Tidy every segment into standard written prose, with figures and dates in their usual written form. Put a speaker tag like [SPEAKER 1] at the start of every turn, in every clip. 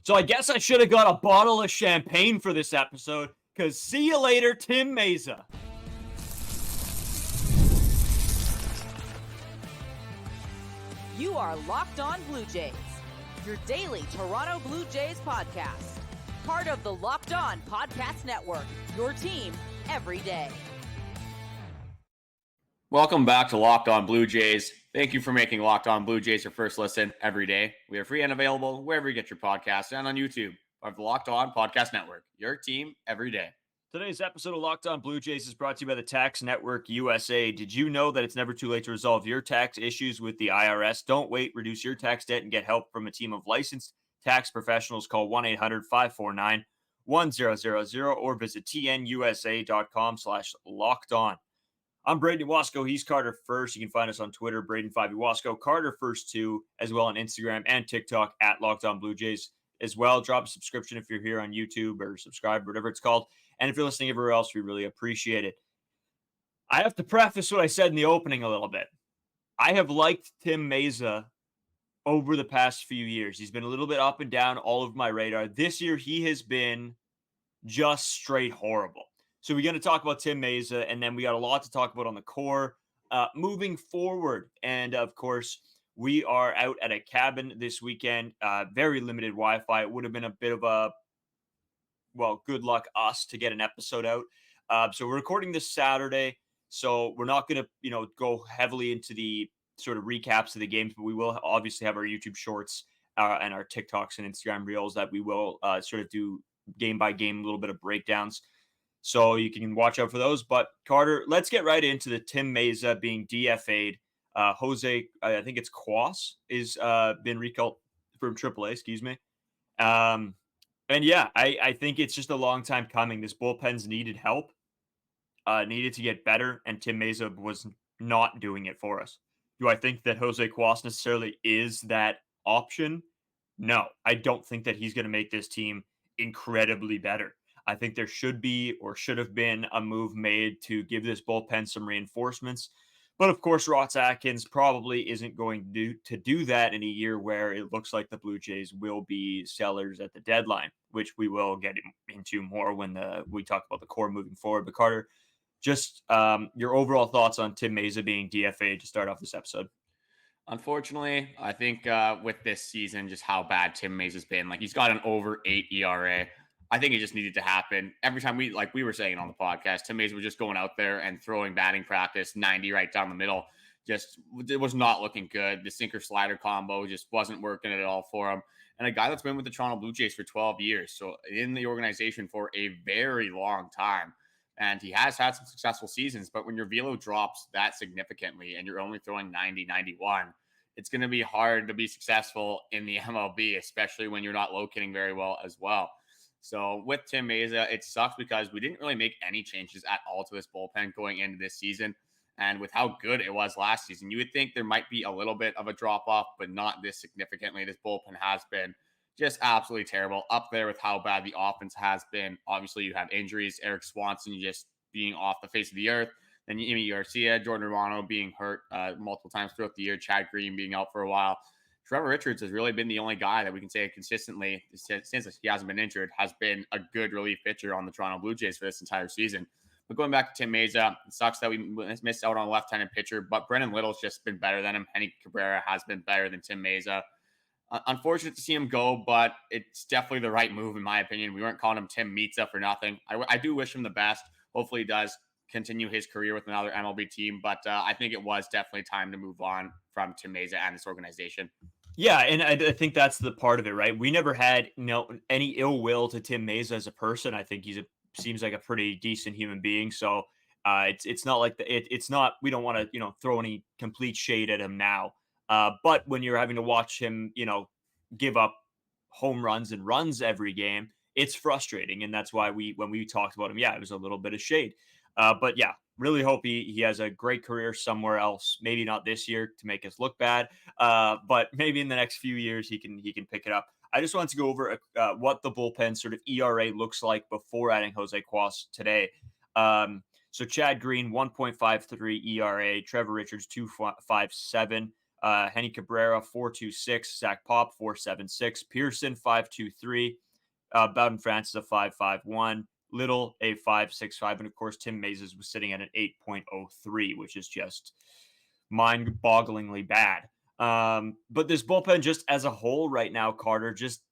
[SPEAKER 1] So I guess I should have got a bottle of champagne for this episode, because see you later, Tim Mayza.
[SPEAKER 2] You are Locked On Blue Jays, your daily Toronto Blue Jays podcast. Part of the Locked On Podcast Network, your team every day.
[SPEAKER 3] Welcome back to Locked On Blue Jays. Thank you for making Locked On Blue Jays your first listen every day. We are free and available wherever you get your podcasts and on YouTube of the Locked On Podcast Network, your team every day.
[SPEAKER 1] Today's episode of Locked On Blue Jays is brought to you by the Tax Network USA. Did you know that it's never too late to resolve your tax issues with the IRS? Don't wait. Reduce your tax debt and get help from a team of licensed tax professionals. Call 1-800-549-1000 or visit tnusa.com/lockedon. I'm Braden Wasco. He's Carter First. You can find us on Twitter, Braden5 Wasco, Carter First 2, as well on Instagram and TikTok at Locked On Blue Jays as well. Drop a subscription if you're here on YouTube, or subscribe, whatever it's called. And if you're listening everywhere else, we really appreciate it. I have to preface what I said in the opening a little bit. I have liked Tim Mayza over the past few years. He's been a little bit up and down all of my radar. This year, he has been just straight horrible. So we're going to talk about Tim Mayza, and then we got a lot to talk about on the core moving forward. And, of course, we are out at a cabin this weekend. Very limited Wi-Fi. It would have been a bit of a, well, good luck us to get an episode out. So we're recording this Saturday, so we're not going to, go heavily into the sort of recaps of the games, but we will obviously have our YouTube shorts and our TikToks and Instagram reels that we will sort of do game by game, a little bit of breakdowns. So you can watch out for those. But Carter, let's get right into the Tim Mayza being DFA'd. Jose, I think it's Quas, is been recalled from AAA, excuse me. And yeah, I think it's just a long time coming. This bullpen's needed help, needed to get better, and Tim Mayza was not doing it for us. Do I think that Jose Quas necessarily is that option? No, I don't think that he's going to make this team incredibly better. I think there should be, or should have been, a move made to give this bullpen some reinforcements. But of course, Ross Atkins probably isn't going to do that in a year where it looks like the Blue Jays will be sellers at the deadline, which we will get into more when we talk about the core moving forward. But Carter, just your overall thoughts on Tim Mayza being DFA to start off this episode.
[SPEAKER 3] Unfortunately, I think with this season, just how bad Tim Mayza's been, he's got an over 8 ERA. I think it just needed to happen. Every time we were saying on the podcast, Tim Mayza was just going out there and throwing batting practice 90 right down the middle. Just, it was not looking good. The sinker slider combo just wasn't working at all for him. And a guy that's been with the Toronto Blue Jays for 12 years, so in the organization for a very long time. And he has had some successful seasons, but when your velo drops that significantly and you're only throwing 90, 91, it's going to be hard to be successful in the MLB, especially when you're not locating very well as well. So with Tim Mayza, it sucks because we didn't really make any changes at all to this bullpen going into this season. And with how good it was last season, you would think there might be a little bit of a drop-off, but not this significantly. This bullpen has been just absolutely terrible, up there with how bad the offense has been. Obviously, you have injuries, Erik Swanson just being off the face of the earth, then Yimi Garcia, Jordan Romano being hurt multiple times throughout the year, Chad Green being out for a while. Trevor Richards has really been the only guy that we can say consistently, since he hasn't been injured, has been a good relief pitcher on the Toronto Blue Jays for this entire season. But going back to Tim Mayza, it sucks that we missed out on a left-handed pitcher, but Brennan Little's just been better than him. Henry Cabrera has been better than Tim Mayza. Unfortunate to see him go, but it's definitely the right move in my opinion. We weren't calling him Tim Mayza for nothing. I do wish him the best. Hopefully he does continue his career with another MLB team, but I think it was definitely time to move on from Tim Mayza and this organization.
[SPEAKER 1] Yeah, and I think that's the part of it, right? We never had any ill will to Tim Mayza as a person. I think seems like a pretty decent human being. So it's not like it's not, we don't want to throw any complete shade at him now. But when you're having to watch him give up home runs and runs every game, it's frustrating, and that's why when we talked about him, it was a little bit of shade. But yeah, really hope he has a great career somewhere else. Maybe not this year to make us look bad, but maybe in the next few years he can pick it up. I just wanted to go over what the bullpen sort of ERA looks like before adding Jose Quas today. So Chad Green, 1.53 ERA, Trevor Richards, 2.57, Henny Cabrera 4.26, Zach Pop 4.76, Pearson 5.23, Bowden Francis a 5.51, Little a 5.65, and of course Tim Mayza was sitting at an 8.03, which is just mind-bogglingly bad. But this bullpen just as a whole right now, Carter, just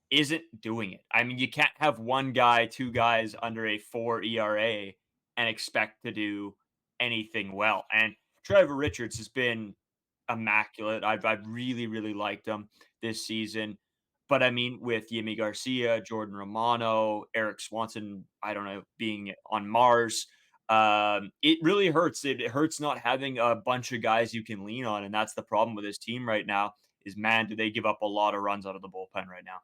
[SPEAKER 1] isn't doing it. I mean, you can't have one guy, two guys under a 4 ERA and expect to do anything well. And Trevor Richards has been immaculate. I've really, really liked him this season. But I mean, with Yimi Garcia, Jordan Romano, Erik Swanson, I don't know, being on Mars, it really hurts. It hurts not having a bunch of guys you can lean on. And that's the problem with this team right now is, man, do they give up a lot of runs out of the bullpen right now?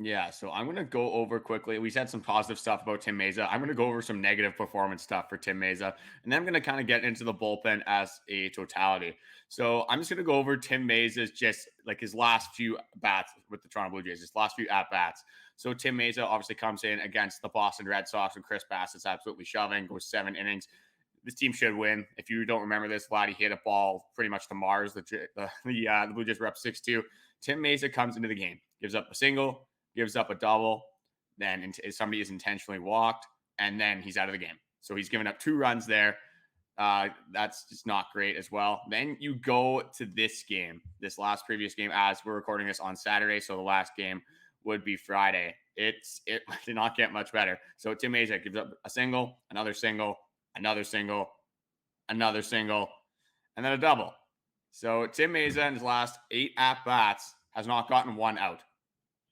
[SPEAKER 3] Yeah, so I'm going to go over quickly. We said some positive stuff about Tim Mayza. I'm going to go over some negative performance stuff for Tim Mayza, and then I'm going to kind of get into the bullpen as a totality. So I'm just going to go over Tim Mayza's just like his last few bats with the Toronto Blue Jays, his last few at-bats. So Tim Mayza obviously comes in against the Boston Red Sox, and Chris Bassett's absolutely shoving, goes 7 innings. This team should win. If you don't remember this, Vladdy hit a ball pretty much to Mars. The Blue Jays were up 6-2. Tim Mayza comes into the game, gives up a single, gives up a double, then somebody is intentionally walked, and then he's out of the game. So he's given up 2 runs there. That's just not great as well. Then you go to this game, this last previous game, as we're recording this on Saturday, so the last game would be Friday. It did not get much better. So Tim Mayza gives up a single, another single, another single, another single, and then a double. So Tim Mayza in his last 8 at-bats has not gotten 1 out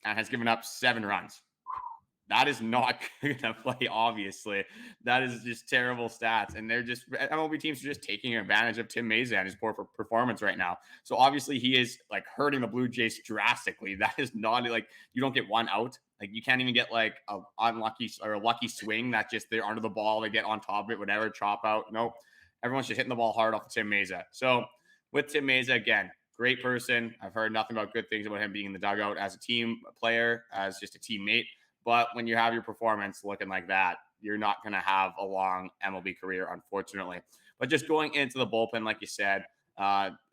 [SPEAKER 3] and has given up 7 runs. That is not going to play, obviously. That is just terrible stats. And they're just, MLB teams are just taking advantage of Tim Mayza and his poor performance right now. So obviously he is like hurting the Blue Jays drastically. That is not like, you don't get 1 out. Like you can't even get like a unlucky or a lucky swing that just they're under the ball, they get on top of it, whatever, chop out. Nope. Everyone's just hitting the ball hard off of Tim Mayza. So with Tim Mayza, again, great person. I've heard nothing but good things about him being in the dugout as a team player, as just a teammate. But when you have your performance looking like that, you're not going to have a long MLB career, unfortunately. But just going into the bullpen, like you said,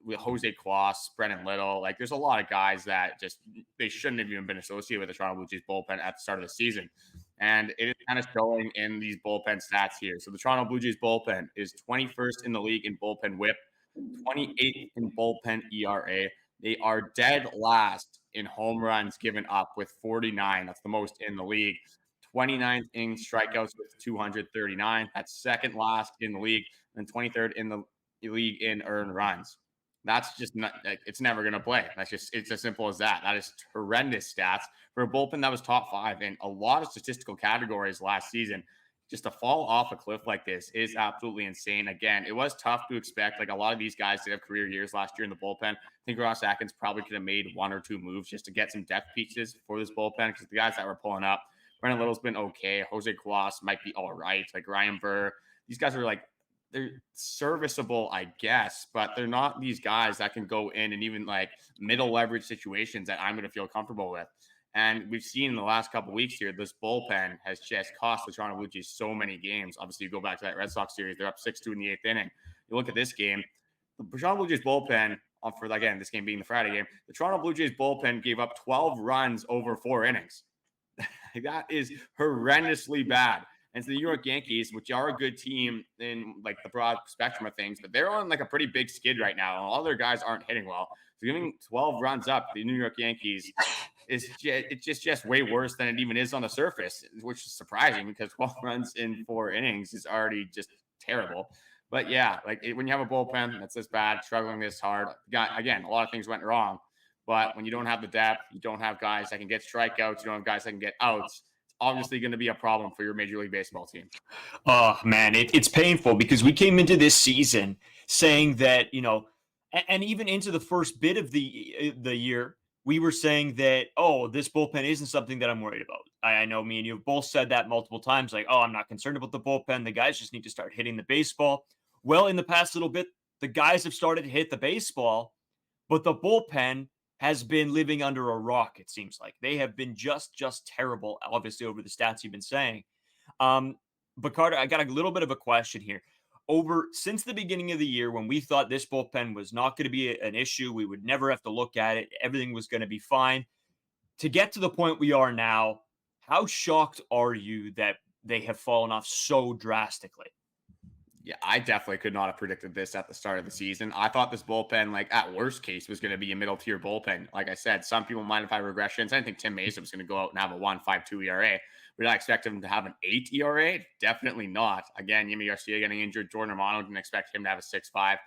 [SPEAKER 3] with Jose Cuas, Brennan Little, like there's a lot of guys that just they shouldn't have even been associated with the Toronto Blue Jays bullpen at the start of the season. And it is kind of showing in these bullpen stats here. So the Toronto Blue Jays bullpen is 21st in the league in bullpen whip, 28th in bullpen ERA. They are dead last in home runs given up with 49. That's the most in the league. 29th in strikeouts with 239. That's second last in the league. And 23rd in the league in earned runs. That's just not, it's never going to play. It's as simple as that. That is horrendous stats for a bullpen that was top 5 in a lot of statistical categories last season. Just to fall off a cliff like this is absolutely insane. Again, it was tough to expect. Like a lot of these guys did have career years last year in the bullpen. I think Ross Atkins probably could have made 1 or 2 moves just to get some depth pieces for this bullpen because the guys that were pulling up, Brennan Little's been okay. Jose Cuas might be all right. Like Ryan Burr, these guys are like, they're serviceable, I guess, but they're not these guys that can go in and even like middle leverage situations that I'm going to feel comfortable with. And we've seen in the last couple of weeks here, this bullpen has just cost the Toronto Blue Jays so many games. Obviously, you go back to that Red Sox series, they're up 6-2 in the 8th inning. You look at this game, the Toronto Blue Jays bullpen, for again, this game being the Friday game, the Toronto Blue Jays bullpen gave up 12 runs over 4 innings. That is horrendously bad. And so the New York Yankees, which are a good team in like the broad spectrum of things, but they're on like a pretty big skid right now. And all their guys aren't hitting well. So giving 12 runs up, the New York Yankees it's just way worse than it even is on the surface, which is surprising because 12 runs in 4 innings is already just terrible. But yeah, like when you have a bullpen that's this bad, struggling this hard, again, a lot of things went wrong. But when you don't have the depth, you don't have guys that can get strikeouts, you don't have guys that can get outs, it's obviously going to be a problem for your Major League Baseball team.
[SPEAKER 1] Oh, man, it's painful because we came into this season saying that, and even into the first bit of the year, we were saying that, oh, this bullpen isn't something that I'm worried about. I know me and you have both said that multiple times, like, oh, I'm not concerned about the bullpen. The guys just need to start hitting the baseball. Well, in the past little bit, the guys have started to hit the baseball, but the bullpen has been living under a rock, it seems like. They have been just terrible, obviously, over the stats you've been saying. But Carter, I got a little bit of a question here. since the beginning of the year, when we thought this bullpen was not going to be an issue, we would never have to look at it. Everything was going to be fine. To get to the point we are now, how shocked are you that they have fallen off so drastically?
[SPEAKER 3] Yeah, I definitely could not have predicted this at the start of the season. I thought this bullpen, like at worst case, was going to be a middle tier bullpen. Like I said, some people might have had regressions. I didn't think Tim Mayza was going to go out and have a 1.52 ERA. Would I expect him to have an 8 ERA? Definitely not. Again, Yimi Garcia getting injured. Jordan Romano didn't expect him to have a 6.5.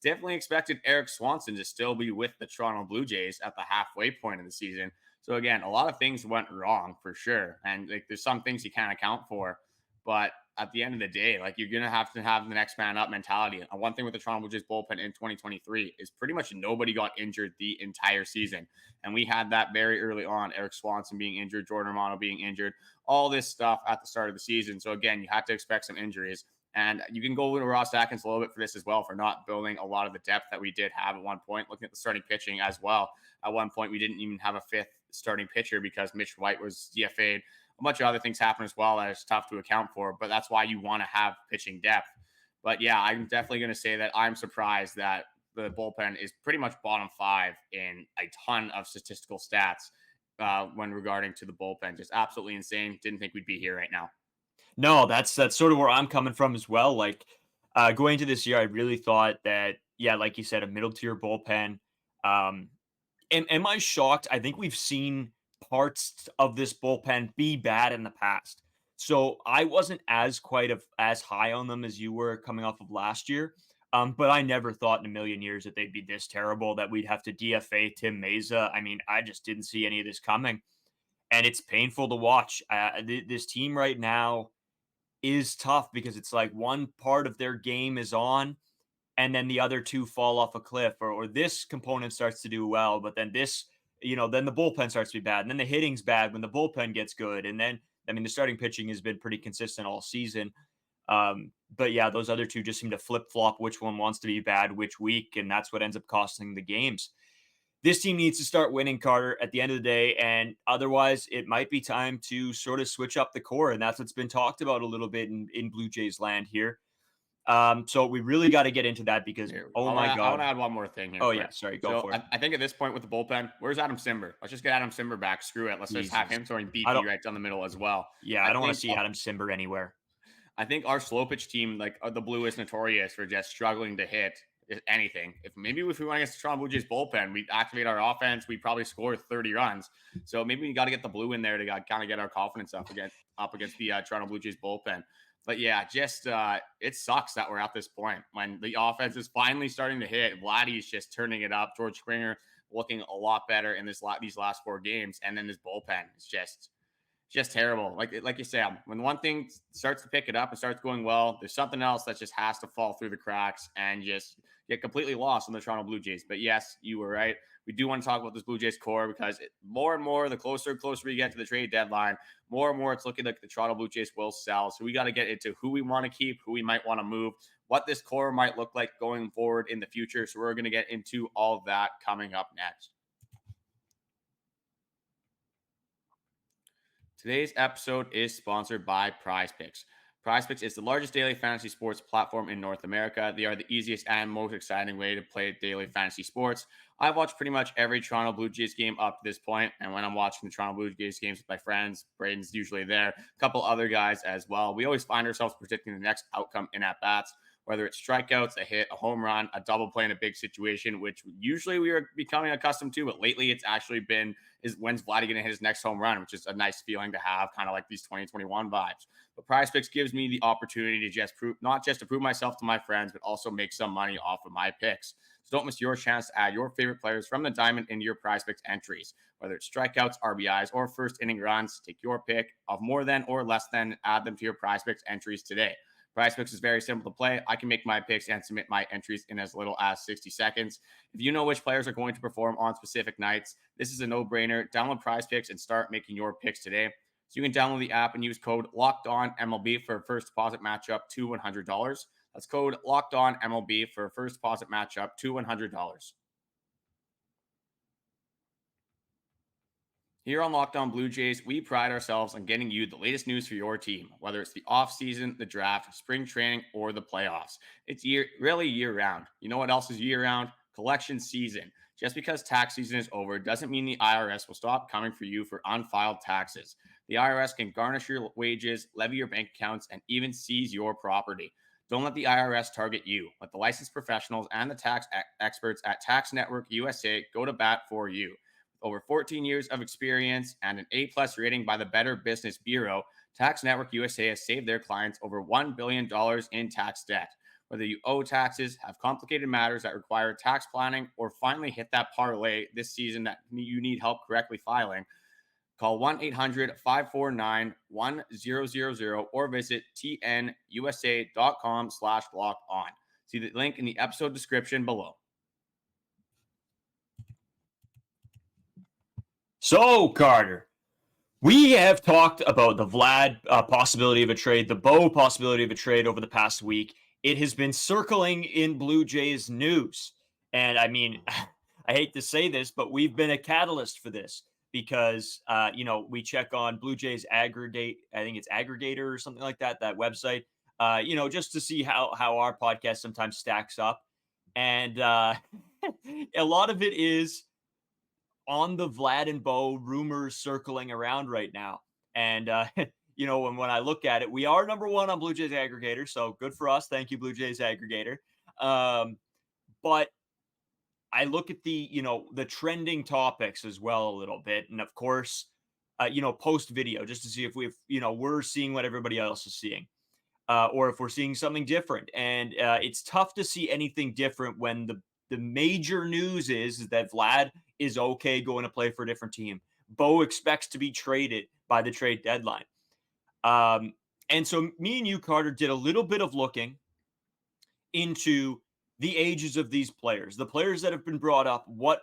[SPEAKER 3] Definitely expected Erik Swanson to still be with the Toronto Blue Jays at the halfway point of the season. So again, a lot of things went wrong for sure. And like there's some things you can't account for. But at the end of the day, like you're going to have the next man up mentality. And one thing with the Toronto Blue Jays bullpen in 2023 is pretty much nobody got injured the entire season. And we had that very early on, Erik Swanson being injured, Jordan Romano being injured, all this stuff at the start of the season. So again, you had to expect some injuries. And you can go to Ross Atkins a little bit for this as well, for not building a lot of the depth that we did have at one point. Looking at the starting pitching as well. At one point, we didn't even have a fifth starting pitcher because Mitch White was DFA'd. A bunch of other things happen as well that is tough to account for, but that's why you want to have pitching depth. But yeah, I'm definitely going to say that I'm surprised that the bullpen is pretty much bottom 5 in a ton of statistical stats when regarding to the bullpen. Just absolutely insane. Didn't think we'd be here right now.
[SPEAKER 1] No, that's sort of where I'm coming from as well. Like going into this year, I really thought that, yeah, like you said, a middle tier bullpen. Am I shocked? I think we've seen parts of this bullpen be bad in the past. So I wasn't as high on them as you were coming off of last year. But I never thought in a million years that they'd be this terrible, that we'd have to DFA Tim Mayza. I mean, I just didn't see any of this coming. And it's painful to watch. This team right now is tough because it's like one part of their game is on and then the other two fall off a cliff, or this component starts to do well, but then then the bullpen starts to be bad, and then the hitting's bad when the bullpen gets good, and then I mean the starting pitching has been pretty consistent all season. But yeah, those other two just seem to flip flop which one wants to be bad which week, and that's what ends up costing the games. This team needs to start winning, Carter, at the end of the day, and otherwise it might be time to sort of switch up the core, and that's what's been talked about a little bit in Blue Jays land here. So we really got to get into that because, my God.
[SPEAKER 3] I want to add one more thing here.
[SPEAKER 1] Oh, yeah. Sorry. Go for it.
[SPEAKER 3] I think at this point with the bullpen, where's Adam Simber? Let's just get Adam Simber back. Screw it. Let's just have him throwing BP right down the middle as well.
[SPEAKER 1] Yeah, I don't want to see Adam Simber anywhere.
[SPEAKER 3] I think our slow pitch team, like the Blue, is notorious for just struggling to hit anything. If we went against the Toronto Blue Jays bullpen, we activate our offense, we probably score 30 runs. So maybe we got to get the Blue in there to kind of get our confidence up against the Toronto Blue Jays bullpen. But yeah, just it sucks that we're at this point when the offense is finally starting to hit. Vladdy is just turning it up. George Springer looking a lot better in these last 4 games, and then this bullpen is just terrible. Like you said, when one thing starts to pick it up and starts going well, there's something else that just has to fall through the cracks and just get completely lost on the Toronto Blue Jays. But yes, you were right. We do want to talk about this Blue Jays core because more and more, the closer we get to the trade deadline, more and more it's looking like the Toronto Blue Jays will sell. So we got to get into who we want to keep, who we might want to move, what this core might look like going forward in the future. So we're going to get into all of that coming up next. Today's episode is sponsored by Prize Picks. Prize Picks is the largest daily fantasy sports platform in North America. They are the easiest and most exciting way to play daily fantasy sports. I've watched pretty much every Toronto Blue Jays game up to this point, and when I'm watching the Toronto Blue Jays games with my friends, Braden's usually there, a couple other guys as well. We always find ourselves predicting the next outcome in at-bats, whether it's strikeouts, a hit, a home run, a double play in a big situation, which usually we are becoming accustomed to, but lately it's actually been when's Vladdy going to hit his next home run, which is a nice feeling to have, kind of like these 2021 vibes. But Prize Picks gives me the opportunity to just not just to prove myself to my friends, but also make some money off of my picks. So don't miss your chance to add your favorite players from the diamond into your Prize Picks entries, whether it's strikeouts, RBIs, or first inning runs. Take your pick of more than or less than, add them to your Prize Picks entries today. Prize Picks is very simple to play. I can make my picks and submit my entries in as little as 60 seconds. If you know which players are going to perform on specific nights, this is a no-brainer. Download Prize Picks and start making your picks today. So you can download the app and use code LOCKEDONMLB for a first deposit matchup to $100. That's code LOCKEDONMLB for a first deposit matchup to $100. Here on Locked On Blue Jays, we pride ourselves on getting you the latest news for your team, whether it's the offseason, the draft, spring training, or the playoffs. It's really year round. You know what else is year round? Collection season. Just because tax season is over doesn't mean the IRS will stop coming for you for unfiled taxes. The IRS can garnish your wages, levy your bank accounts, and even seize your property. Don't let the IRS target you. Let the licensed professionals and the tax experts at Tax Network USA go to bat for you. Over 14 years of experience and an A-plus rating by the Better Business Bureau, Tax Network USA has saved their clients over $1 billion in tax debt. Whether you owe taxes, have complicated matters that require tax planning, or finally hit that parlay this season that you need help correctly filing, call 1-800-549-1000 or visit tnusa.com/locked-on. See the link in the episode description below.
[SPEAKER 1] So, Carter, we have talked about the Vlad possibility of a trade, the Bo possibility of a trade over the past week. It has been circling in Blue Jays news. And I mean, I hate to say this, but we've been a catalyst for this because, we check on Blue Jays aggregate. I think it's Aggregator or something like that, that website, just to see how our podcast sometimes stacks up. And a lot of it is on the Vlad and Bo rumors circling around right now. And, when I look at it, we are number one on Blue Jays Aggregator. So good for us. Thank you, Blue Jays Aggregator. But I look at the trending topics as well a little bit. And of course, post video just to see if we're seeing what everybody else is seeing. Or if we're seeing something different. And it's tough to see anything different when the major news is that Vlad is okay going to play for a different team. Bo expects to be traded by the trade deadline. And so me and you, Carter, did a little bit of looking into the ages of these players, the players that have been brought up. What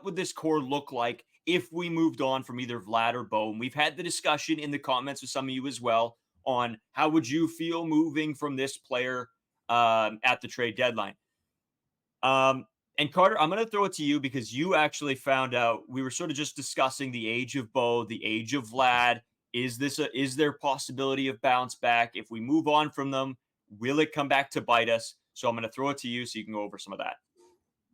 [SPEAKER 1] would this core look like if we moved on from either Vlad or Bo? And we've had the discussion in the comments with some of you as well on how would you feel moving from this player at the trade deadline. And Carter, I'm going to throw it to you because you actually found out. We were sort of just discussing the age of Bo, the age of Vlad. Is there possibility of bounce back? If we move on from them, will it come back to bite us? So I'm going to throw it to you so you can go over some of that.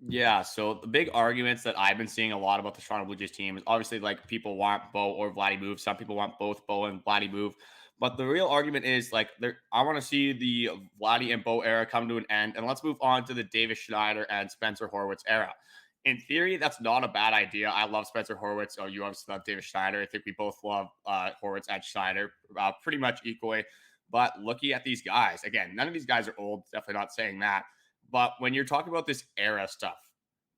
[SPEAKER 3] Yeah, so the big arguments that I've been seeing a lot about the Toronto Blue Jays team is obviously like people want Bo or Vladdy move. Some people want both Bo and Vladdy move. But the real argument is I want to see the Vladdy and Bo era come to an end. And let's move on to the Davis Schneider and Spencer Horwitz era. In theory, that's not a bad idea. I love Spencer Horwitz. Oh, you obviously love Davis Schneider. I think we both love Horwitz and Schneider pretty much equally. But looking at these guys, again, none of these guys are old. Definitely not saying that. But when you're talking about this era stuff,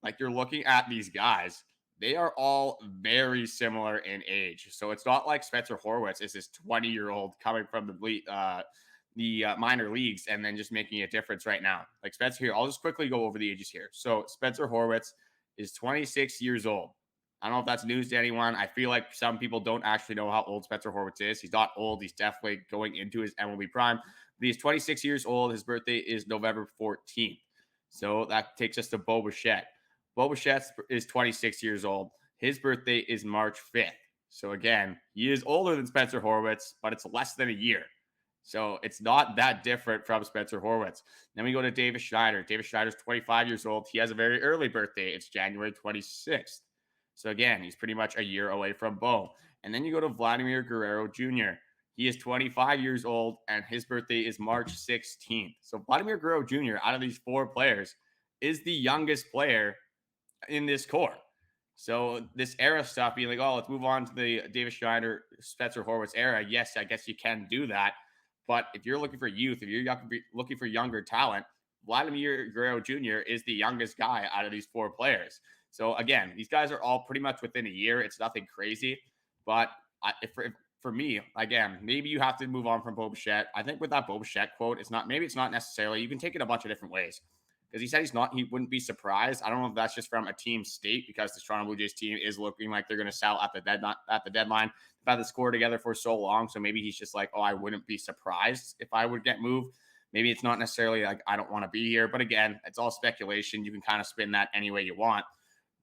[SPEAKER 3] like you're looking at these guys, they are all very similar in age. So it's not like Spencer Horwitz is this 20-year-old coming from the minor leagues and then just making a difference right now. Like Spencer here, I'll just quickly go over the ages here. So Spencer Horwitz is 26 years old. I don't know if that's news to anyone. I feel like some people don't actually know how old Spencer Horwitz is. He's not old. He's definitely going into his MLB prime. But he's 26 years old. His birthday is November 14th. So that takes us to Bo Bichette. Bo Bichette is 26 years old. His birthday is March 5th. So again, he is older than Spencer Horwitz, but it's less than a year. So it's not that different from Spencer Horwitz. Then we go to Davis Schneider. Davis Schneider's 25 years old. He has a very early birthday. It's January 26th. So again, he's pretty much a year away from Bo. And then you go to Vladimir Guerrero Jr. He is 25 years old, and his birthday is March 16th. So Vladimir Guerrero Jr., out of these four players, is the youngest player in this core. So this era stuff, being like, oh, let's move on to the Davis Schneider, Spencer Horwitz era. Yes, I guess you can do that. But if you're looking for youth, if you're looking for younger talent, Vladimir Guerrero Jr. is the youngest guy out of these four players. So again, these guys are all pretty much within a year. It's nothing crazy. But for me, again, maybe you have to move on from Bo Bichette. I think with that Bo Bichette quote, it's not necessarily. You can take it a bunch of different ways. Because he said he wouldn't be surprised. I don't know if that's just from a team state because the Toronto Blue Jays team is looking like they're going to sell at the deadline. They've had the score together for so long. So maybe he's just like, oh, I wouldn't be surprised if I would get moved. Maybe it's not necessarily like I don't want to be here. But again, it's all speculation. You can kind of spin that any way you want.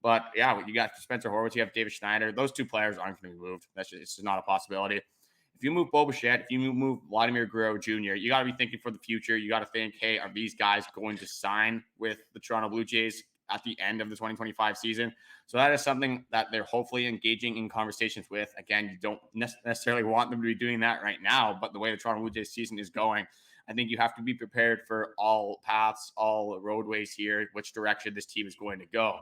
[SPEAKER 3] But yeah, you got Spencer Horwitz, you have David Schneider. Those two players aren't going to be moved. It's just not a possibility. If you move Bo Bichette, if you move Vladimir Guerrero Jr., you got to be thinking for the future. You got to think, hey, are these guys going to sign with the Toronto Blue Jays at the end of the 2025 season? So that is something that they're hopefully engaging in conversations with. Again, you don't necessarily want them to be doing that right now, but the way the Toronto Blue Jays season is going, I think you have to be prepared for all paths, all roadways here, which direction this team is going to go.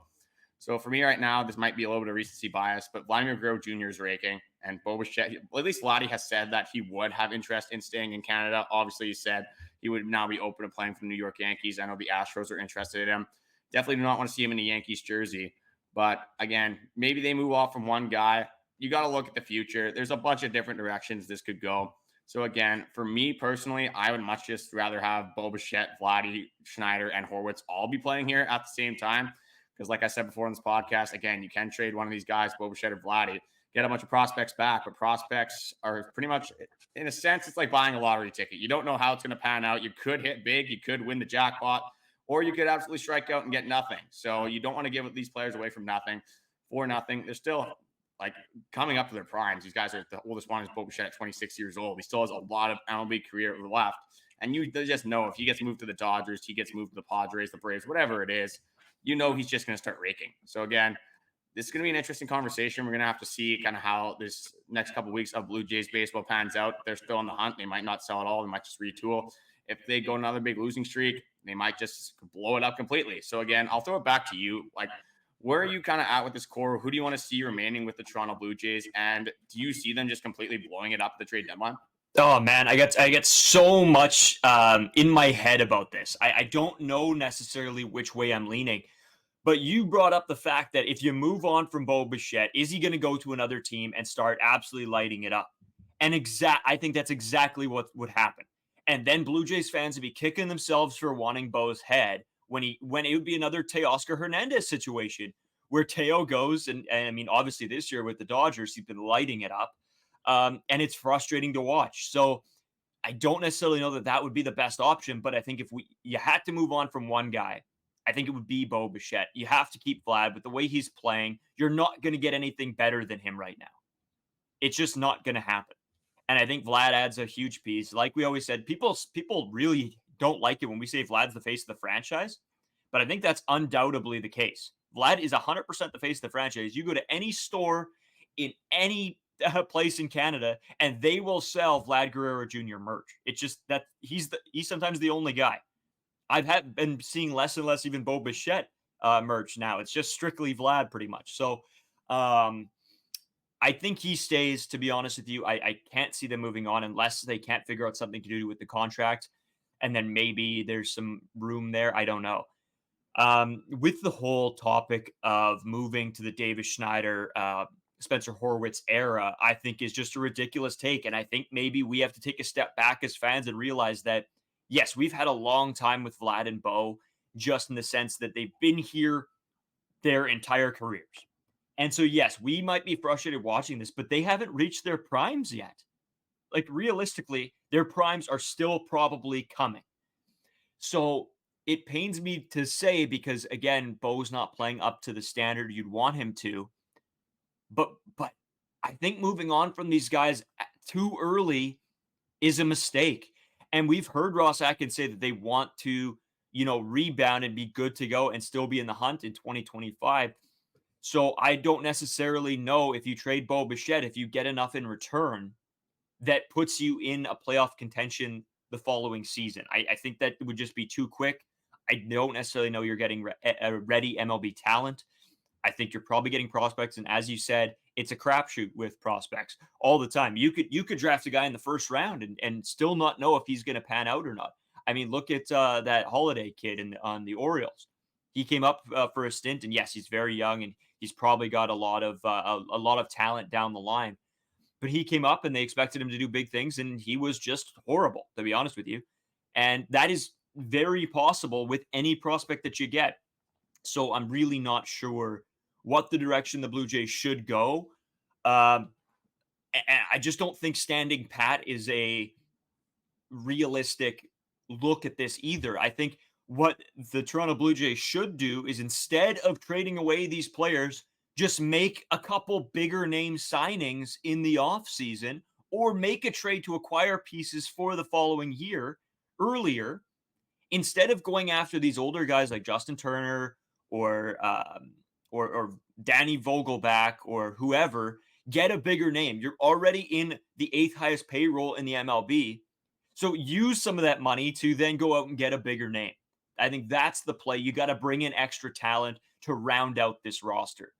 [SPEAKER 3] So for me right now, this might be a little bit of recency bias, but Vladimir Guerrero Jr. is raking, and Bo Bichette, at least Vladdy has said that he would have interest in staying in Canada. Obviously, he said he would now be open to playing for the New York Yankees. I know the Astros are interested in him. Definitely do not want to see him in a Yankees jersey. But again, maybe they move off from one guy. You got to look at the future. There's a bunch of different directions this could go. So again, for me personally, I would much just rather have Bo Bichette, Vladdy, Schneider, and Horwitz all be playing here at the same time. Because like I said before in this podcast, again, you can trade one of these guys, Bo Bichette or Vladdy, get a bunch of prospects back, but prospects are pretty much, in a sense, it's like buying a lottery ticket. You don't know how it's going to pan out. You could hit big, you could win the jackpot, or you could absolutely strike out and get nothing. So you don't want to give these players away from nothing for nothing. They're still like coming up to their primes. These guys are, the oldest one is Bo Bichette at 26 years old. He still has a lot of MLB career left. And you just know if he gets moved to the Dodgers, he gets moved to the Padres, the Braves, whatever it is, you know he's just going to start raking. So again, this is going to be an interesting conversation. We're going to have to see kind of how this next couple of weeks of Blue Jays baseball pans out. They're still on the hunt. They might not sell at all. They might just retool. If they go another big losing streak, they might just blow it up completely. So again, I'll throw it back to you. Like, where are you kind of at with this core? Who do you want to see remaining with the Toronto Blue Jays? And do you see them just completely blowing it up at the trade deadline?
[SPEAKER 1] Oh man, I get so much in my head about this. I don't know necessarily which way I'm leaning, but you brought up the fact that if you move on from Bo Bichette, is he going to go to another team and start absolutely lighting it up? And I think that's exactly what would happen. And then Blue Jays fans would be kicking themselves for wanting Bo's head when it would be another Teoscar Hernandez situation where Teo goes and I mean obviously this year with the Dodgers he's been lighting it up. And it's frustrating to watch. So I don't necessarily know that would be the best option, but I think if you had to move on from one guy, I think it would be Bo Bichette. You have to keep Vlad. With the way he's playing, you're not going to get anything better than him right now. It's just not going to happen. And I think Vlad adds a huge piece. Like we always said, people really don't like it when we say Vlad's the face of the franchise, but I think that's undoubtedly the case. Vlad is 100% the face of the franchise. You go to any store in any place in Canada, and they will sell Vlad Guerrero Jr. merch. It's just that he's sometimes the only guy. I've been seeing less and less even Bo Bichette merch now. It's just strictly Vlad pretty much. So I think he stays, to be honest with you. I can't see them moving on unless they can't figure out something to do with the contract. And then maybe there's some room there. I don't know. With the whole topic of moving to the Davis Schneider, Spencer Horwitz era, I think is just a ridiculous take. And I think maybe we have to take a step back as fans and realize that, yes, we've had a long time with Vlad and Bo, just in the sense that they've been here their entire careers. And so, yes, we might be frustrated watching this, but they haven't reached their primes yet. Like, realistically, their primes are still probably coming. So it pains me to say because, again, Bo's not playing up to the standard you'd want him to. But I think moving on from these guys too early is a mistake. And we've heard Ross Atkins say that they want to, rebound and be good to go and still be in the hunt in 2025. So I don't necessarily know if you trade Bo Bichette, if you get enough in return that puts you in a playoff contention the following season. I think that would just be too quick. I don't necessarily know you're getting a ready MLB talent. I think you're probably getting prospects. And as you said, it's a crapshoot with prospects all the time. You could draft a guy in the first round and still not know if he's going to pan out or not. I mean, look at that Holiday kid on the Orioles. He came up for a stint, and yes, he's very young, and he's probably got a lot of talent down the line. But he came up, and they expected him to do big things, and he was just horrible, to be honest with you. And that is very possible with any prospect that you get. So I'm really not sure what the direction the Blue Jays should go. And I just don't think standing pat is a realistic look at this either. I think what the Toronto Blue Jays should do is, instead of trading away these players, just make a couple bigger name signings in the offseason, or make a trade to acquire pieces for the following year earlier, instead of going after these older guys like Justin Turner or Danny Vogelback or whoever. Get a bigger name. You're already in the 8th highest payroll in the MLB. So use some of that money to then go out and get a bigger name. I think that's the play. You got to bring in extra talent to round out this roster.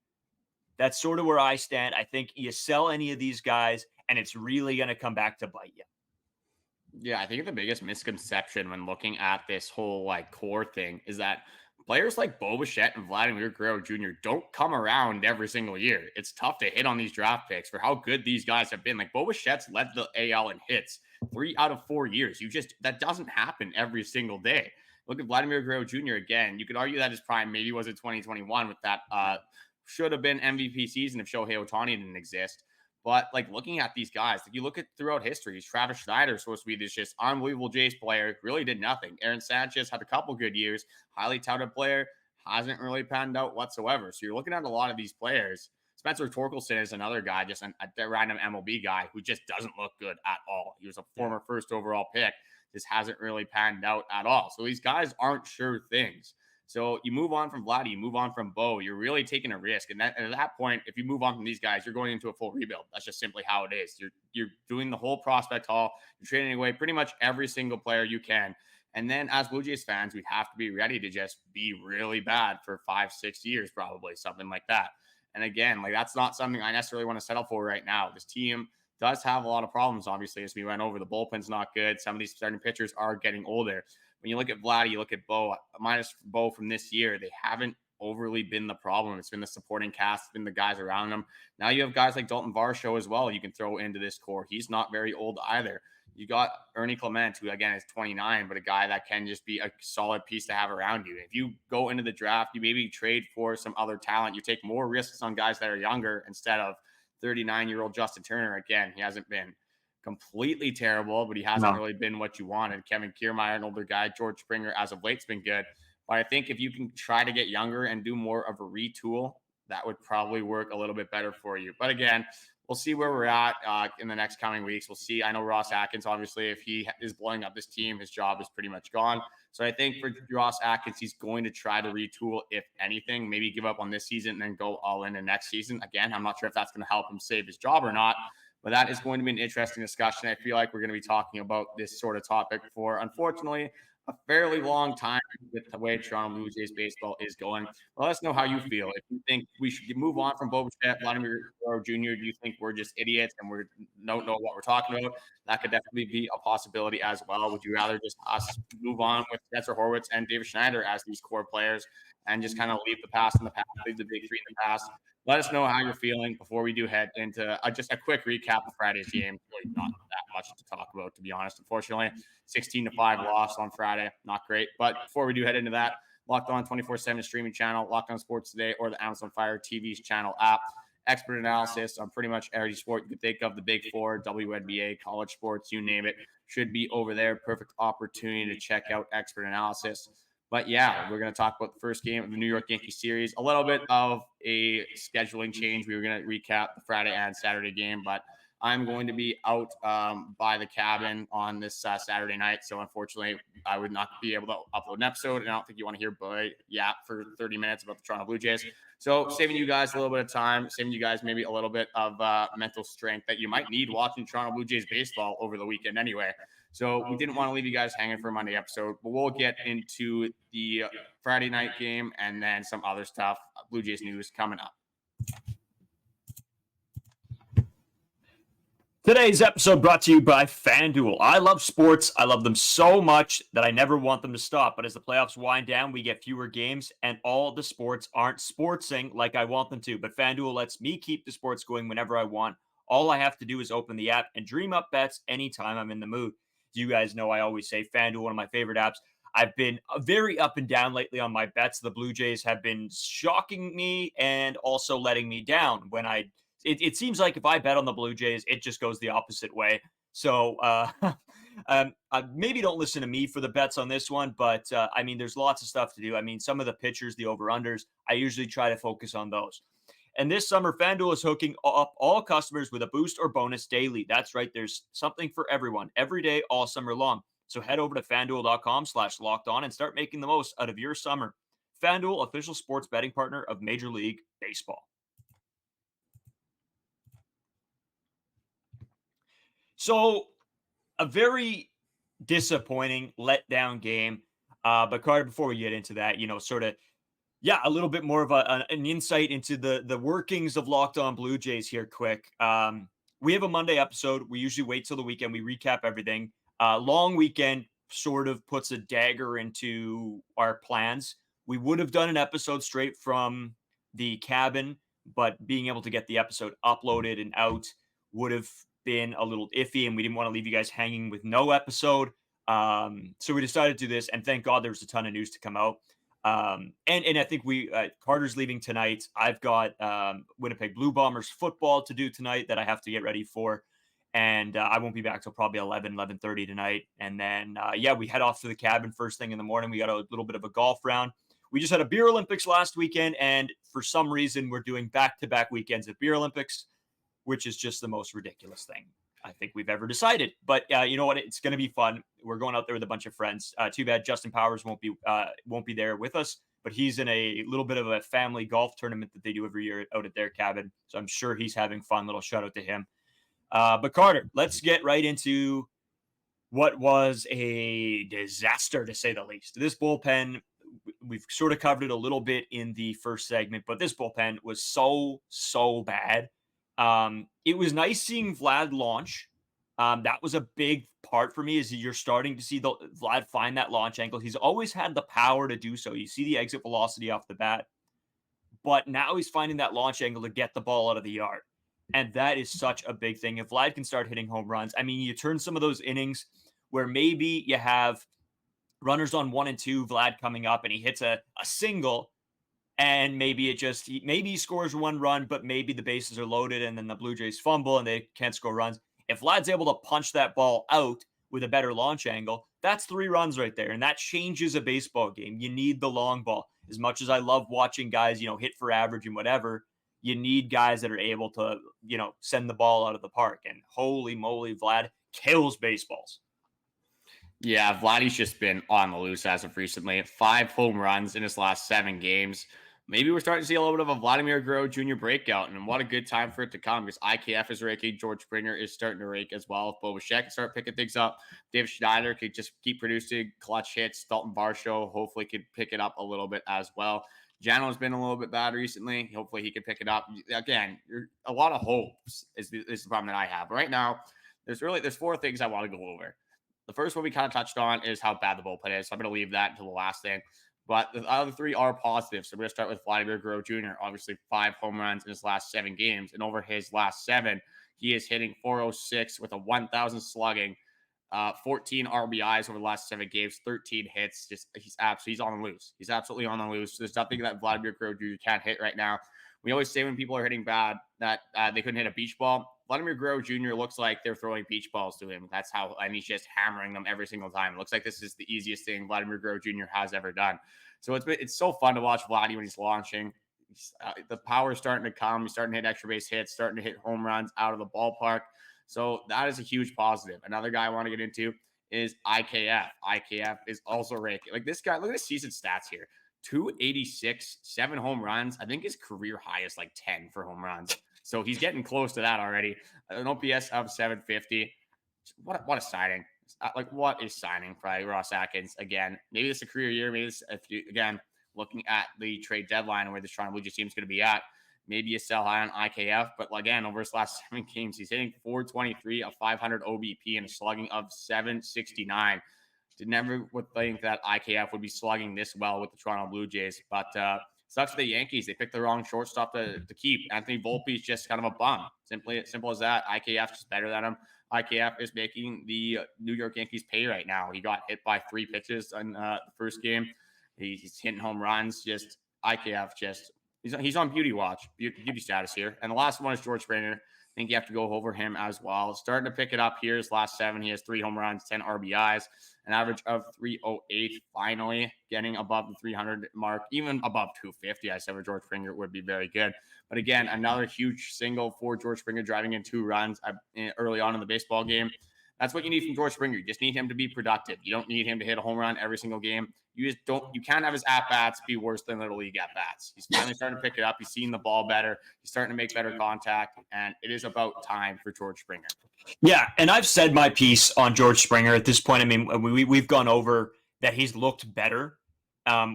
[SPEAKER 1] That's sort of where I stand. I think you sell any of these guys, and it's really going to come back to bite you.
[SPEAKER 3] Yeah, I think the biggest misconception when looking at this whole like core thing is that players like Bichette and Vladimir Guerrero Jr. don't come around every single year. It's tough to hit on these draft picks for how good these guys have been. Like Bichette's led the AL in hits 3 out of 4 years. That doesn't happen every single day. Look at Vladimir Guerrero Jr. again. You could argue that his prime maybe was in 2021 with that should have been MVP season if Shohei Ohtani didn't exist. But like looking at these guys, like you look at throughout history, Travis Schneider is supposed to be this just unbelievable Jays player, really did nothing. Aaron Sanchez had a couple good years, highly touted player, hasn't really panned out whatsoever. So you're looking at a lot of these players. Spencer Torkelson is another guy, just a random MLB guy who just doesn't look good at all. He was a former first overall pick, just hasn't really panned out at all. So these guys aren't sure things. So you move on from Vladdy, you move on from Bo, you're really taking a risk. And at that point, if you move on from these guys, you're going into a full rebuild. That's just simply how it is. You're doing the whole prospect haul. You're trading away pretty much every single player you can. And then as Blue Jays fans, we'd have to be ready to just be really bad for 5-6 years, probably something like that. And again, like that's not something I necessarily want to settle for right now. This team does have a lot of problems, obviously, as we went over. The bullpen's not good. Some of these starting pitchers are getting older. When you look at Vladdy, you look at Bo, minus Bo from this year, they haven't overly been the problem. It's been the supporting cast, it's been the guys around them. Now you have guys like Dalton Varsho as well you can throw into this core. He's not very old either. You got Ernie Clement, who again is 29, but a guy that can just be a solid piece to have around you. If you go into the draft, you maybe trade for some other talent. You take more risks on guys that are younger instead of 39-year-old Justin Turner. Again, he hasn't been completely terrible, but he hasn't really been what you wanted. Kevin Kiermaier, an older guy. George Springer, as of late, has been good. But I think if you can try to get younger and do more of a retool, that would probably work a little bit better for you. But again, we'll see where we're at in the next coming weeks. We'll see. I know Ross Atkins, obviously, if he is blowing up this team, his job is pretty much gone. So I think for Ross Atkins, he's going to try to retool, if anything, maybe give up on this season and then go all in the next season. Again, I'm not sure if that's going to help him save his job or not. But that is going to be an interesting discussion. I feel like we're going to be talking about this sort of topic for, unfortunately, a fairly long time with the way Toronto Blue Jays baseball is going. Let us know how you feel. If you think we should move on from Bichette, Vladimir Guerrero Jr., do you think we're just idiots and we don't know what we're talking about? That could definitely be a possibility as well. Would you rather just us move on with Spencer Horwitz and David Schneider as these core players and just kind of leave the past in the past, leave the big three in the past? Let us know how you're feeling before we do head into just a quick recap of Friday's game. Really not that much to talk about, to be honest. Unfortunately, 16-5 loss on Friday. Not great. But before we do head into that, Locked On 24/7 streaming channel, Locked On Sports Today, or the Amazon Fire TV's channel app. Expert analysis on pretty much every sport you could think of, the Big Four, WNBA, college sports, you name it, should be over there. Perfect opportunity to check out expert analysis. But yeah, we're going to talk about the first game of the New York Yankees series. A little bit of a scheduling change. We were going to recap the Friday and Saturday game, but I'm going to be out by the cabin on this Saturday night. So unfortunately, I would not be able to upload an episode. And I don't think you want to hear Boy yap for 30 minutes about the Toronto Blue Jays. So saving you guys a little bit of time, saving you guys maybe a little bit of mental strength that you might need watching Toronto Blue Jays baseball over the weekend anyway. So we didn't want to leave you guys hanging for a Monday episode, but we'll get into the Friday night game and then some other stuff. Blue Jays news coming up.
[SPEAKER 1] Today's episode brought to you by FanDuel. I love sports. I love them so much that I never want them to stop. But as the playoffs wind down, we get fewer games, and all the sports aren't sportsing like I want them to. But FanDuel lets me keep the sports going whenever I want. All I have to do is open the app and dream up bets anytime I'm in the mood. You guys know I always say FanDuel, one of my favorite apps. I've been very up and down lately on my bets. The Blue Jays have been shocking me and also letting me down. It seems like if I bet on the Blue Jays, it just goes the opposite way. So Maybe don't listen to me for the bets on this one, but I mean, there's lots of stuff to do. I mean, some of the pitchers, the over-unders, I usually try to focus on those. And this summer, FanDuel is hooking up all customers with a boost or bonus daily. That's right. There's something for everyone every day, all summer long. So head over to FanDuel.com/lockedon and start making the most out of your summer. FanDuel, official sports betting partner of Major League Baseball. So a very disappointing letdown game. But Carter, before we get into that, a little bit more of an insight into the workings of Locked On Blue Jays here quick. We have a Monday episode. We usually wait till the weekend. We recap everything. Long weekend sort of puts a dagger into our plans. We would have done an episode straight from the cabin, but being able to get the episode uploaded and out would have been a little iffy, and we didn't want to leave you guys hanging with no episode. So we decided to do this, and thank God there was a ton of news to come out. And I think Carter's leaving tonight. I've got Winnipeg Blue Bombers football to do tonight that I have to get ready for. And I won't be back till probably 11:30 tonight. And then, we head off to the cabin first thing in the morning. We got a little bit of a golf round. We just had a Beer Olympics last weekend. And for some reason, we're doing back-to-back weekends at Beer Olympics, which is just the most ridiculous thing I think we've ever decided. But you know what? It's going to be fun. We're going out there with a bunch of friends. Too bad Justin Powers won't be there with us, but he's in a little bit of a family golf tournament that they do every year out at their cabin. So I'm sure he's having fun. Little shout out to him. But Carter, let's get right into what was a disaster, to say the least. This bullpen, we've sort of covered it a little bit in the first segment, but this bullpen was so bad. It was nice seeing Vlad launch. That was a big part for me, is you're starting to see Vlad find that launch angle. He's always had the power to do so. You see the exit velocity off the bat, but now he's finding that launch angle to get the ball out of the yard. And that is such a big thing. If Vlad can start hitting home runs, I mean, you turn some of those innings where maybe you have runners on 1 and 2, Vlad coming up and he hits a single, and maybe he scores one run, but maybe the bases are loaded and then the Blue Jays fumble and they can't score runs. If Vlad's able to punch that ball out with a better launch angle, that's 3 runs right there. And that changes a baseball game. You need the long ball. As much as I love watching guys, hit for average and whatever, you need guys that are able to, send the ball out of the park. And holy moly, Vlad kills baseballs.
[SPEAKER 3] Yeah, Vladdy's just been on the loose as of recently. 5 home runs in his last 7 games. Maybe we're starting to see a little bit of a Vladimir Guerrero Jr. breakout, and what a good time for it to come, because IKF is raking, George Springer is starting to rake as well. If Bichette can start picking things up, Dave Schneider could just keep producing clutch hits. Dalton Varsho hopefully could pick it up a little bit as well. Jano's been a little bit bad recently. Hopefully he can pick it up. Again, a lot of hopes is the problem that I have. Right now, there's 4 things I want to go over. The first one we kind of touched on is how bad the bullpen is. So I'm going to leave that until the last thing. But the other 3 are positive. So we're going to start with Vladimir Guerrero Jr. Obviously, 5 home runs in his last 7 games. And over his last 7, he is hitting .406 with a 1,000 slugging, 14 RBIs over the last 7 games, 13 hits. He's on the loose. He's absolutely on the loose. There's nothing that Vladimir Guerrero Jr. can't hit right now. We always say when people are hitting bad that they couldn't hit a beach ball. Vladimir Guerrero Jr. looks like they're throwing beach balls to him. And he's just hammering them every single time. It looks like this is the easiest thing Vladimir Guerrero Jr. has ever done. So it's so fun to watch Vladdy when he's launching. The power is starting to come. He's starting to hit extra base hits, starting to hit home runs out of the ballpark. So that is a huge positive. Another guy I want to get into is IKF. IKF is also raking. Like this guy, look at his season stats here. 286, 7 home runs. I think his career high is like 10 for home runs. So he's getting close to that already. An OPS of 750. What a signing. What is signing by Ross Atkins? Again, maybe this is a career year. Maybe this, looking at the trade deadline and where the Toronto Blue Jays team is going to be at, maybe you sell high on IKF. But again, over his last 7 games, he's hitting .423, a 500 OBP, and a slugging of 769. Never would think that IKF would be slugging this well with the Toronto Blue Jays. But sucks for the Yankees. They picked the wrong shortstop to keep. Anthony Volpe is just kind of a bum. Simple as that. IKF's just better than him. IKF is making the New York Yankees pay right now. He got hit by 3 pitches in the first game. He's hitting home runs. He's on beauty watch, beauty status here. And the last one is George Springer. I think you have to go over him as well. Starting to pick it up here. His last 7, he has 3 home runs, 10 RBIs, an average of 308. Finally getting above the 300 mark, even above 250. I said for George Springer would be very good. But again, another huge single for George Springer, driving in 2 runs early on in the baseball game. That's what you need from George Springer. You just need him to be productive. You don't need him to hit a home run every single game. You can't have his at-bats be worse than Little League at-bats. He's finally starting to pick it up. He's seeing the ball better. He's starting to make better contact, and it is about time for George Springer.
[SPEAKER 1] Yeah, and I've said my piece on George Springer at this point. I mean, we've gone over that he's looked better.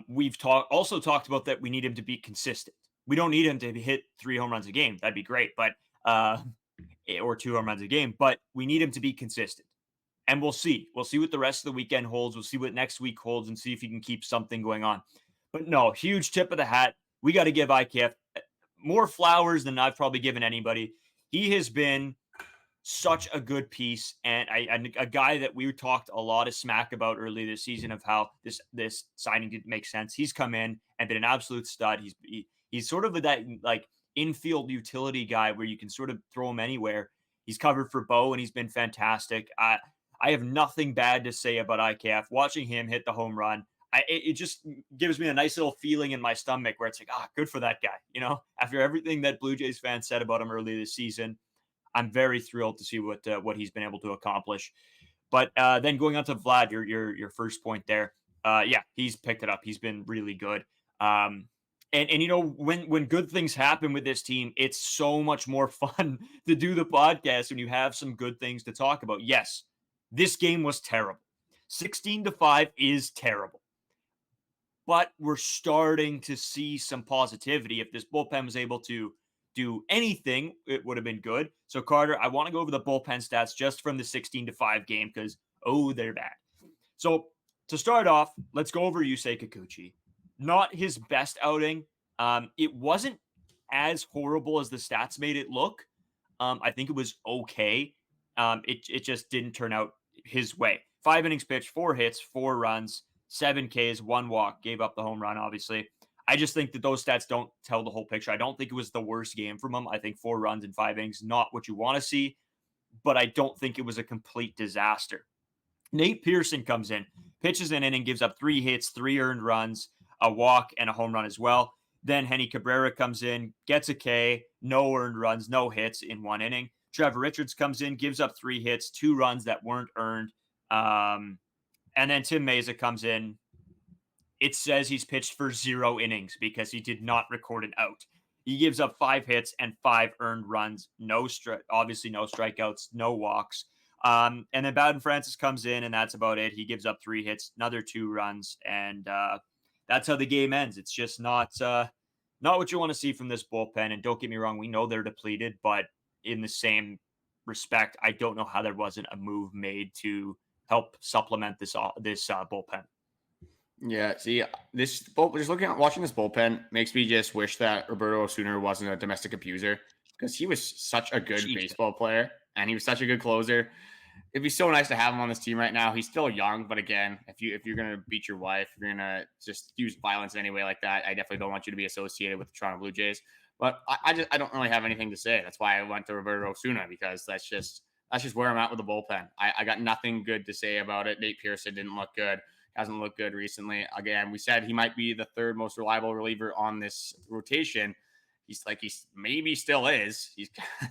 [SPEAKER 1] We've also talked about that we need him to be consistent. We don't need him to hit 3 home runs a game. That'd be great, but or 2 home runs a game, but we need him to be consistent. And we'll see. We'll see what the rest of the weekend holds. We'll see what next week holds and see if he can keep something going on. But no, huge tip of the hat. We got to give IKF more flowers than I've probably given anybody. He has been such a good piece, and a guy that we talked a lot of smack about early this season of how this signing didn't make sense. He's come in and been an absolute stud. He's sort of that like infield utility guy where you can sort of throw him anywhere. He's covered for Bo, and he's been fantastic. I have nothing bad to say about IKF. Watching him hit the home run, it just gives me a nice little feeling in my stomach where it's like, good for that guy. You know, after everything that Blue Jays fans said about him early this season, I'm very thrilled to see what he's been able to accomplish. But then going on to Vlad, your first point there, yeah, he's picked it up. He's been really good. And you know, when good things happen with this team, it's so much more fun to do the podcast when you have some good things to talk about. Yes, this game was terrible. 16-5 is terrible. But we're starting to see some positivity. If this bullpen was able to do anything, it would have been good. So, Carter, I want to go over the bullpen stats just from the 16-5 game because, they're bad. So, to start off, let's go over Yusei Kikuchi. Not his best outing. It wasn't as horrible as the stats made it look. I think it was okay. It just didn't turn out his way. 5 innings pitched, 4 hits, 4 runs, 7 Ks, 1 walk, gave up the home run, obviously. I just think that those stats don't tell the whole picture. I don't think it was the worst game from him. I think 4 runs in 5 innings, not what you want to see, but I don't think it was a complete disaster. Nate Pearson comes in, pitches an inning, gives up 3 hits, 3 earned runs, a walk, and a home run as well. Then Henny Cabrera comes in, gets a K, no earned runs, no hits in 1 inning. Trevor Richards comes in, gives up 3 hits, 2 runs that weren't earned. And then Tim Mayza comes in. It says he's pitched for 0 innings because he did not record an out. He gives up 5 hits and 5 earned runs. Obviously no strikeouts, no walks. And then Bowden Francis comes in, and that's about it. He gives up 3 hits, another 2 runs, and that's how the game ends. It's just not what you want to see from this bullpen. And don't get me wrong, we know they're depleted, but in the same respect, I don't know how there wasn't a move made to help supplement this bullpen.
[SPEAKER 3] Yeah, see, watching this bullpen makes me just wish that Roberto Osuna wasn't a domestic abuser because he was such a good baseball player and he was such a good closer. It'd be so nice to have him on this team right now. He's still young, but again, if you're gonna beat your wife, if you're gonna just use violence in any way like that, I definitely don't want you to be associated with the Toronto Blue Jays. But I don't really have anything to say. That's why I went to Roberto Osuna because that's just where I'm at with the bullpen. I got nothing good to say about it. Nate Pearson didn't look good. Hasn't looked good recently. Again, we said he might be the 3rd most reliable reliever on this rotation. He's maybe still is.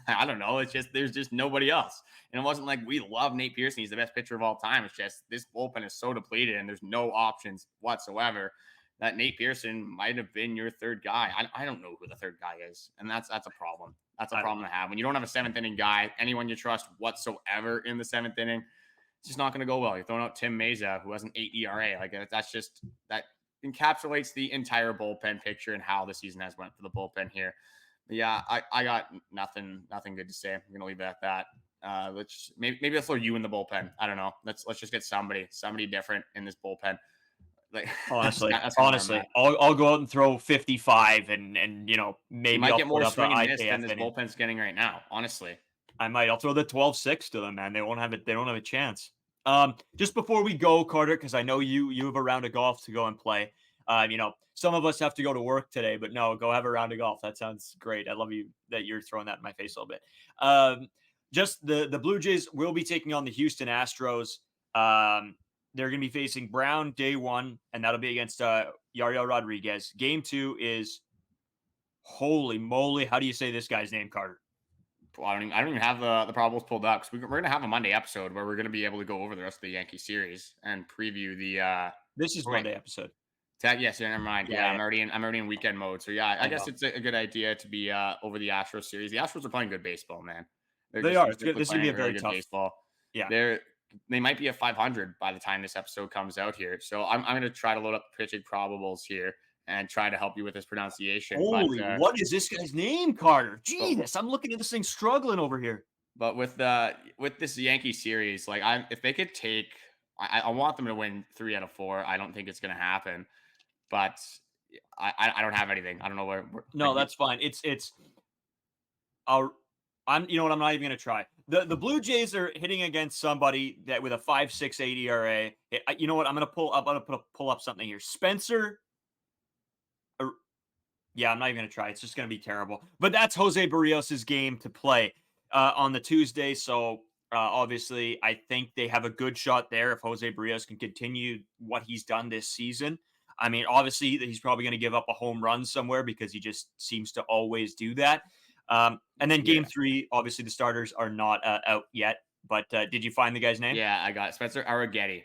[SPEAKER 3] I don't know. It's just there's just nobody else. And it wasn't like we love Nate Pearson. He's the best pitcher of all time. It's just this bullpen is so depleted and there's no options whatsoever that Nate Pearson might have been your 3rd guy. I don't know who the 3rd guy is. And that's a problem. That's a problem to have. When you don't have a 7th inning guy, anyone you trust whatsoever in the 7th inning, it's just not going to go well. You're throwing out Tim Mayza, who has an 8 ERA. That encapsulates the entire bullpen picture and how the season has went for the bullpen here. But yeah, I got nothing good to say. I'm going to leave it at that. Maybe I'll throw you in the bullpen. I don't know. Let's just get somebody different in this bullpen. Like
[SPEAKER 1] honestly, I'll go out and throw 55 and you know, maybe
[SPEAKER 3] you might
[SPEAKER 1] I'll
[SPEAKER 3] get more swing and miss than this
[SPEAKER 1] inning.
[SPEAKER 3] bullpen's getting right now. Honestly,
[SPEAKER 1] I might. I'll throw the 12-6 to them, man. They won't have it. They don't have a chance. Just before we go, Carter, because I know you have a round of golf to go and play. Some of us have to go to work today, but no, go have a round of golf. That sounds great. I love you that you're throwing that in my face a little bit. Just the Blue Jays will be taking on the Houston Astros. They're going to be facing Brown day one, and that'll be against Yariel Rodriguez. Game 2 is, holy moly, how do you say this guy's name, Carter?
[SPEAKER 3] Well, I don't even have the probables pulled up, because we're going to have a Monday episode where we're going to be able to go over the rest of the Yankee series and preview the.
[SPEAKER 1] This is Monday episode.
[SPEAKER 3] Yes, never mind. Yeah, I'm already in weekend mode. So yeah, I guess it's a good idea to be over the Astros series. The Astros are playing good baseball, man.
[SPEAKER 1] They are. This is gonna be a very tough
[SPEAKER 3] baseball.
[SPEAKER 1] Yeah,
[SPEAKER 3] they might be at 500 by the time this episode comes out here. So I'm going to try to load up pitching probables here and try to help you with this pronunciation.
[SPEAKER 1] Holy, what is this guy's name, Carter? Jesus, I'm looking at this thing struggling over here.
[SPEAKER 3] But with this Yankee series, like if they could take, I want them to win 3 out of 4. I don't think it's going to happen. But I don't have anything. I don't know where.
[SPEAKER 1] No, that's fine. I'm not even gonna try. The Blue Jays are hitting against somebody that with a 5.68 ERA. You know what? I'm gonna pull up something here. Spencer. Yeah, I'm not even gonna try. It's just gonna be terrible. But that's Jose Barrios' game to play on the Tuesday. So obviously, I think they have a good shot there if Jose Barrios can continue what he's done this season. I mean, obviously, he's probably going to give up a home run somewhere because he just seems to always do that. And then game 3, obviously, the starters are not out yet. But did you find the guy's name?
[SPEAKER 3] Yeah, I got it. Spencer Arrighetti.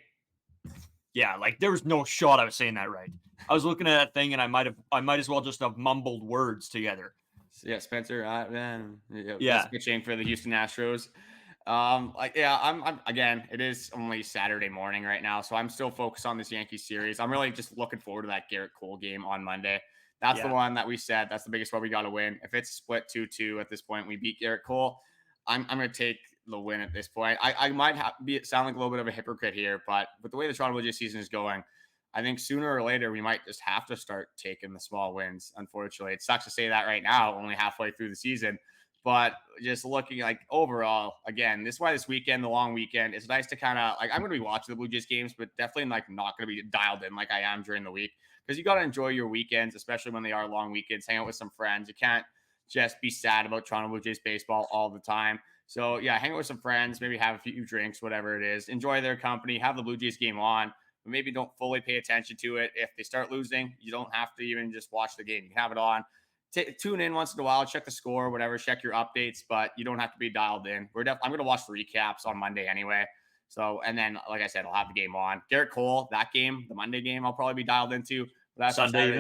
[SPEAKER 1] Yeah, like there was no shot I was saying that right. I was looking at that thing and I might as well just have mumbled words together.
[SPEAKER 3] Yeah, Spencer.
[SPEAKER 1] Yeah,
[SPEAKER 3] pitching for the Houston Astros. I'm again, it is only Saturday morning right now, so I'm still focused on this Yankee series. I'm really just looking forward to that Gerrit Cole game on Monday. That's the one that we said that's the biggest one we got to win. If it's split 2-2 at this point, we beat Gerrit Cole. I'm going to take the win at this point. I might sound like a little bit of a hypocrite here, but with the way the Toronto Blue Jays season is going, I think sooner or later we might just have to start taking the small wins. Unfortunately, it sucks to say that right now, only halfway through the season. But just looking like overall, again, this is why this weekend, the long weekend, it's nice to kind of like, I'm going to be watching the Blue Jays games, but definitely like not going to be dialed in like I am during the week, because you got to enjoy your weekends, especially when they are long weekends, hang out with some friends. You can't just be sad about Toronto Blue Jays baseball all the time. So yeah, hang out with some friends, maybe have a few drinks, whatever it is, enjoy their company, have the Blue Jays game on, but maybe don't fully pay attention to it. If they start losing, you don't have to even just watch the game. You can have it on. Tune in once in a while, check the score, whatever, check your updates, but you don't have to be dialed in. I'm going to watch the recaps on Monday anyway. So, and then, like I said, I'll have the game on. Gerrit Cole, that game, the Monday game, I'll probably be dialed into. That's Sunday.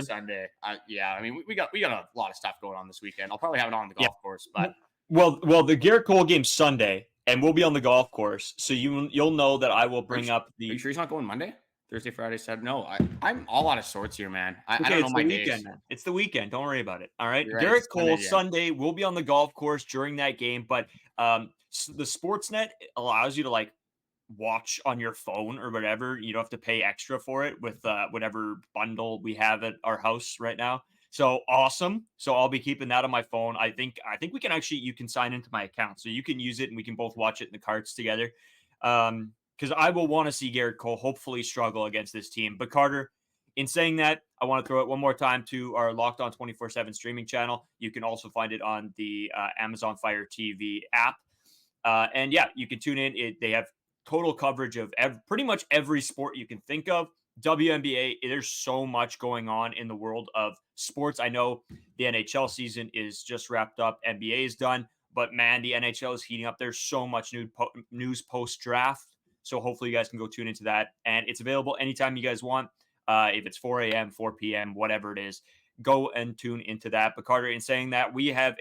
[SPEAKER 3] Yeah, I mean, we got a lot of stuff going on this weekend. I'll probably have it on the golf course, but
[SPEAKER 1] well, the Gerrit Cole game's Sunday, and we'll be on the golf course, so you'll know that I will bring up the.
[SPEAKER 3] Are you sure he's not going Monday? Thursday, Friday, Saturday. No, I'm all out of sorts here, man. I don't know
[SPEAKER 1] my
[SPEAKER 3] days.
[SPEAKER 1] Man. It's the weekend. Don't worry about it. All right.
[SPEAKER 3] You're
[SPEAKER 1] Gerrit Cole Sunday. We'll be on the golf course during that game, but the Sportsnet allows you to like watch on your phone or whatever. You don't have to pay extra for it with whatever bundle we have at our house right now. So awesome. So I'll be keeping that on my phone. I think we can you can sign into my account so you can use it and we can both watch it in the carts together. Because I will want to see Gerrit Cole hopefully struggle against this team. But Carter, in saying that, I want to throw it one more time to our Locked On 24/7 streaming channel. You can also find it on the Amazon Fire TV app. And yeah, you can tune in. They have total coverage of pretty much every sport you can think of. WNBA, there's so much going on in the world of sports. I know the NHL season is just wrapped up. NBA is done. But man, the NHL is heating up. There's so much news post-draft. So hopefully you guys can go tune into that. And it's available anytime you guys want. If it's 4 a.m., 4 p.m., whatever it is, go and tune into that. But Carter, in saying that, we have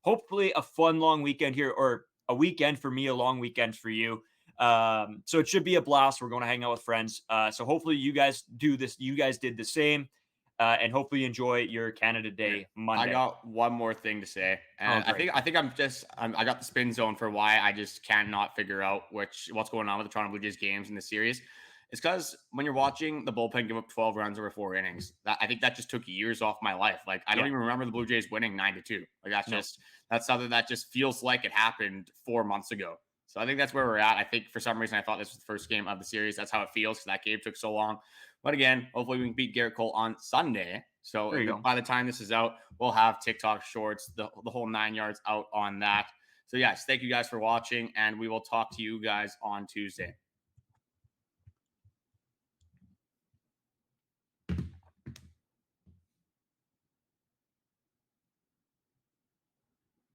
[SPEAKER 1] hopefully a fun long weekend here, or a weekend for me, a long weekend for you. So it should be a blast. We're going to hang out with friends. So hopefully you guys do this. You guys did the same. And hopefully you enjoy your Canada Day Monday.
[SPEAKER 3] I got one more thing to say. And I think I got the spin zone for why I just cannot figure out what's going on with the Toronto Blue Jays games in this series. It's because when you're watching the bullpen give up 12 runs over 4 innings, I think that just took years off my life. Like I don't even remember the Blue Jays winning 9-2. Like that's something that just feels like it happened 4 months ago. So I think that's where we're at. I think for some reason I thought this was the first game of the series. That's how it feels because that game took so long. But again, hopefully we can beat Garrett Cole on Sunday. So
[SPEAKER 1] There you go.
[SPEAKER 3] by the time this is out, we'll have TikTok shorts, the whole 9 yards out on that. So yes, thank you guys for watching, and we will talk to you guys on Tuesday.